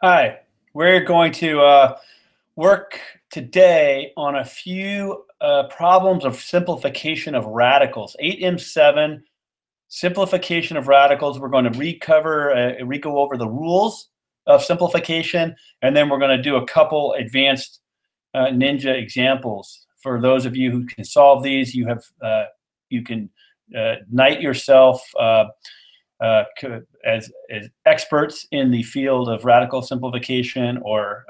Hi, we're going to work today on a few problems of simplification of radicals. 8M7, simplification of radicals. We're going to re-go over the rules of simplification, and then we're going to do a couple advanced ninja examples. For those of you who can solve these, you can knight yourself as experts in the field of radical simplification, or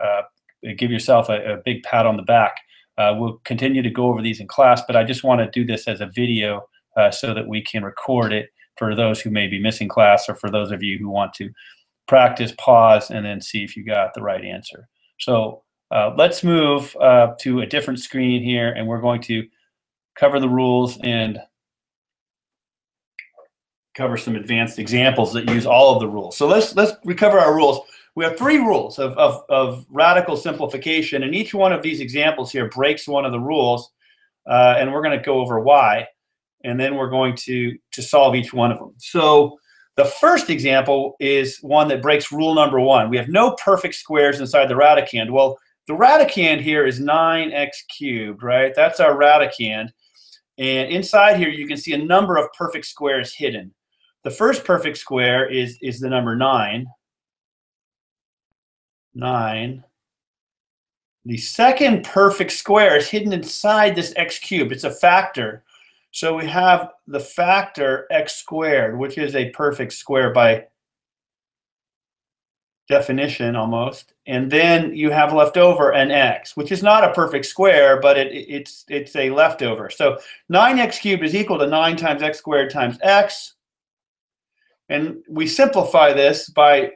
give yourself a big pat on the back. We'll continue to go over these in class, but I just want to do this as a video so that we can record it for those who may be missing class, or for those of you who want to practice, pause, and then see if you got the right answer. So let's move to a different screen here, and we're going to cover the rules and cover some advanced examples that use all of the rules. So let's recover our rules. We have three rules of radical simplification, and each one of these examples here breaks one of the rules, and we're going to go over why, and then we're going to solve each one of them. So the first example is one that breaks rule number one. We have no perfect squares inside the radicand. Well, the radicand here is 9x cubed, right? That's our radicand. And inside here, you can see a number of perfect squares hidden. The first perfect square is the number 9. 9. The second perfect square is hidden inside this x cubed. It's a factor. So we have the factor x squared, which is a perfect square by definition almost. And then you have left over an x, which is not a perfect square, but it's a leftover. So 9x cubed is equal to 9 times x squared times x. And we simplify this by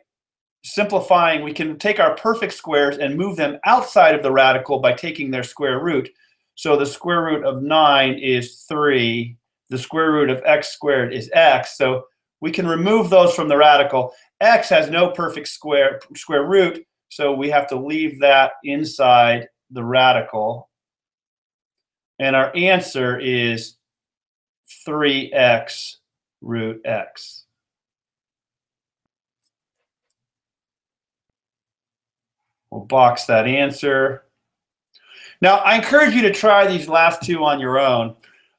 simplifying. We can take our perfect squares and move them outside of the radical by taking their square root. So the square root of 9 is 3. The square root of x squared is x. So we can remove those from the radical. X has no perfect square root, so we have to leave that inside the radical. And our answer is 3x root x. We'll box that answer. Now, I encourage you to try these last two on your own.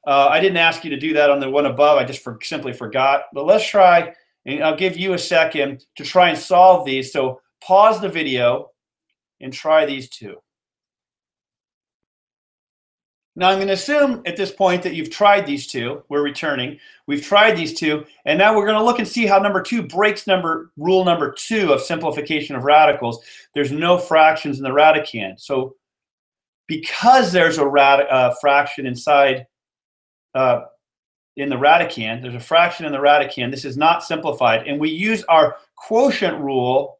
I didn't ask you to do that on the one above. I just simply forgot. But let's try, and I'll give you a second to try and solve these. So pause the video and try these two. Now, I'm going to assume at this point that you've tried these two. We're returning. We've tried these two, and now we're going to look and see how number 2 breaks rule number 2 of simplification of radicals. There's no fractions in the radicand. So because there's a fraction inside in the radicand, there's a fraction in the radicand, this is not simplified, and we use our quotient rule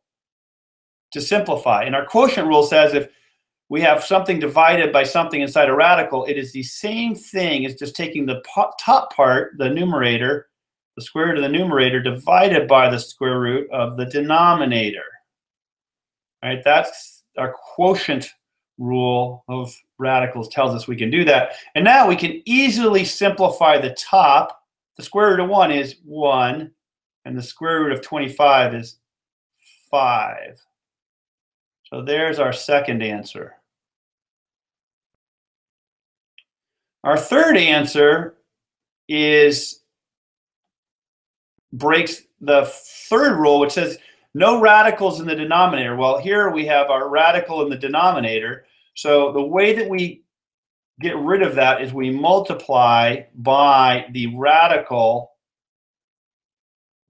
to simplify. And our quotient rule says if we have something divided by something inside a radical, it is the same thing as just taking the top part, the numerator, the square root of the numerator, divided by the square root of the denominator. All right, that's our quotient rule of radicals, tells us we can do that. And now we can easily simplify the top. The square root of 1 is 1, and the square root of 25 is 5. So there's our second answer. Our third answer breaks the third rule, which says no radicals in the denominator. Well, here we have our radical in the denominator. So the way that we get rid of that is we multiply by the radical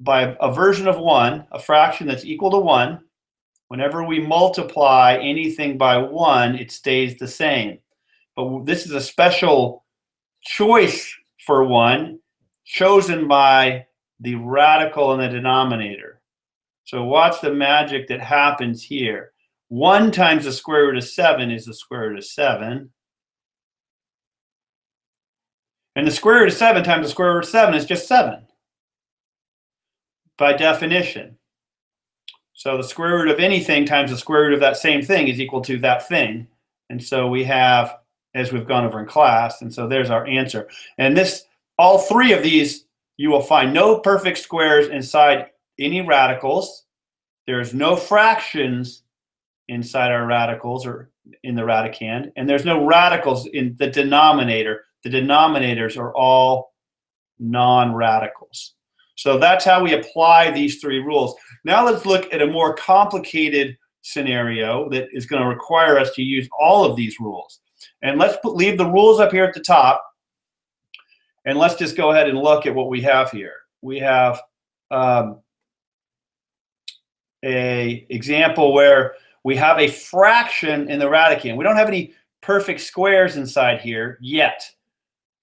by a version of 1, a fraction that's equal to 1. Whenever we multiply anything by 1, it stays the same. But this is a special choice for 1, chosen by the radical in the denominator. So watch the magic that happens here. 1 times the square root of 7 is the square root of 7. And the square root of 7 times the square root of 7 is just 7, by definition. So the square root of anything times the square root of that same thing is equal to that thing. And so we have, as we've gone over in class, and so there's our answer. And all three of these, you will find no perfect squares inside any radicals. There's no fractions inside our radicals or in the radicand, and there's no radicals in the denominator. The denominators are all non-radicals. So that's how we apply these three rules. Now let's look at a more complicated scenario that is going to require us to use all of these rules. And let's leave the rules up here at the top, and let's just go ahead and look at what we have here. We have a example where we have a fraction in the radicand. We don't have any perfect squares inside here yet,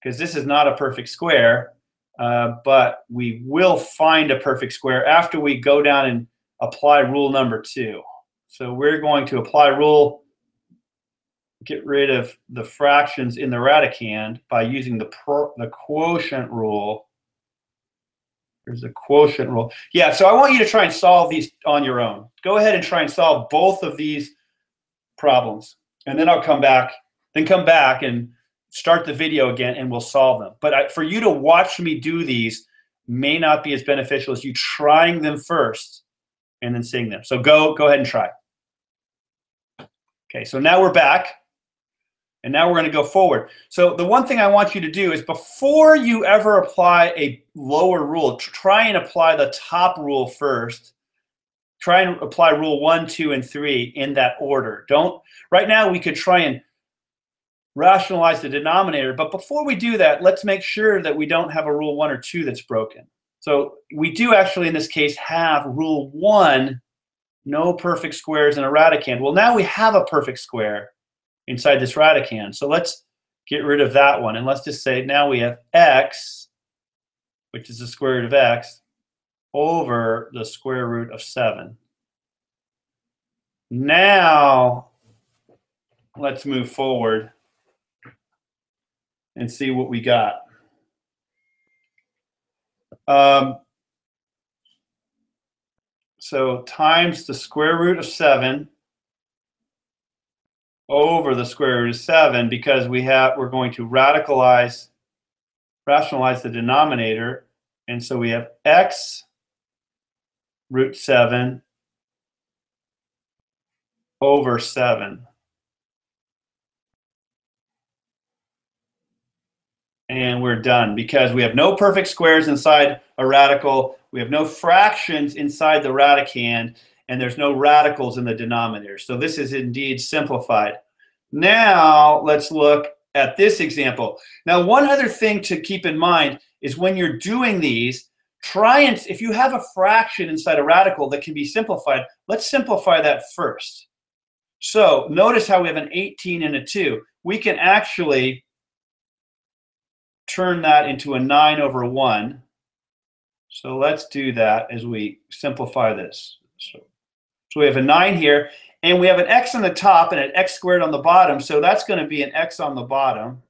because this is not a perfect square, but we will find a perfect square after we go down and apply rule number 2. So we're going to apply rule, get rid of the fractions in the radicand by using the quotient rule. There's a quotient rule. Yeah, so I want you to try and solve these on your own. Go ahead and try and solve both of these problems. And then I'll come back and start the video again, and we'll solve them. But for you to watch me do these may not be as beneficial as you trying them first and then seeing them. So go ahead and try. Okay, so now we're back. And now we're going to go forward. So the one thing I want you to do is, before you ever apply a lower rule, try and apply the top rule first. Try and apply rule 1, 2, and 3 in that order. Right now we could try and rationalize the denominator, but before we do that, let's make sure that we don't have a rule 1 or 2 that's broken. So we do actually in this case have rule 1, no perfect squares in a radicand. Well, now we have a perfect square inside this radicand. So let's get rid of that one. And let's just say now we have x, which is the square root of x, over the square root of 7. Now let's move forward and see what we got. So times the square root of 7 over the square root of 7, because we're going to rationalize the denominator, and so we have x root 7 over 7. And we're done, because we have no perfect squares inside a radical, we have no fractions inside the radicand, and there's no radicals in the denominator. So this is indeed simplified. Now let's look at this example. Now, one other thing to keep in mind is when you're doing these, if you have a fraction inside a radical that can be simplified, let's simplify that first. So notice how we have an 18 and a 2. We can actually turn that into a 9 over 1. So let's do that as we simplify this. So we have a 9 here, and we have an x on the top and an x squared on the bottom. So that's going to be an x on the bottom.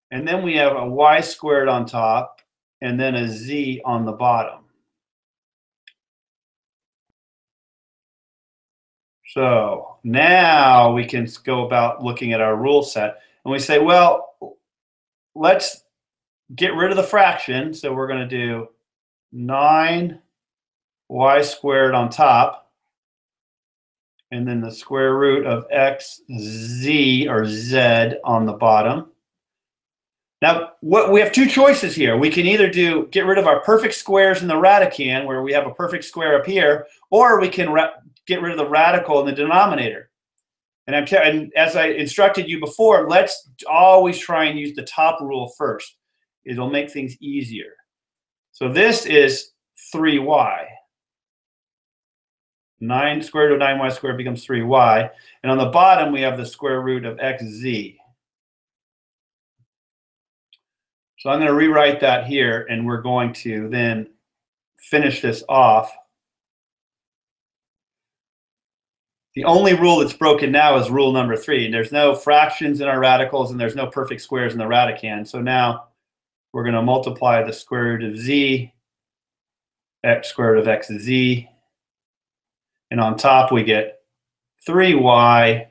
And then we have a y squared on top, and then a z on the bottom. So now we can go about looking at our rule set. And we say, well, let's get rid of the fraction. So we're going to do 9y squared on top, and then the square root of xz or z on the bottom. Now, we have two choices here. We can either get rid of our perfect squares in the radicand, where we have a perfect square up here, or we can get rid of the radical in the denominator. And as I instructed you before, let's always try and use the top rule first. It'll make things easier. So this is 3y. 9 squared root of 9y squared becomes 3y. And on the bottom, we have the square root of xz. So I'm going to rewrite that here, and we're going to then finish this off. The only rule that's broken now is rule number 3. There's no fractions in our radicals, and there's no perfect squares in the radicand. So now we're going to multiply the square root of z, x squared of xz. And on top, we get 3y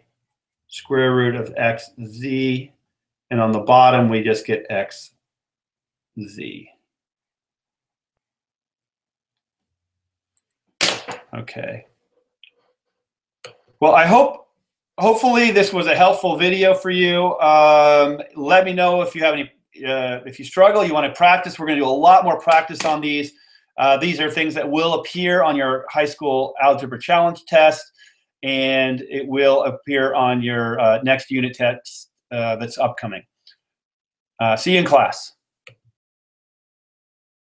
square root of xz. And on the bottom, we just get xz. Okay. Well, hopefully this was a helpful video for you. Let me know if you have any, if you struggle, you want to practice. We're going to do a lot more practice on these. These are things that will appear on your high school algebra challenge test, and it will appear on your next unit test that's upcoming. See you in class.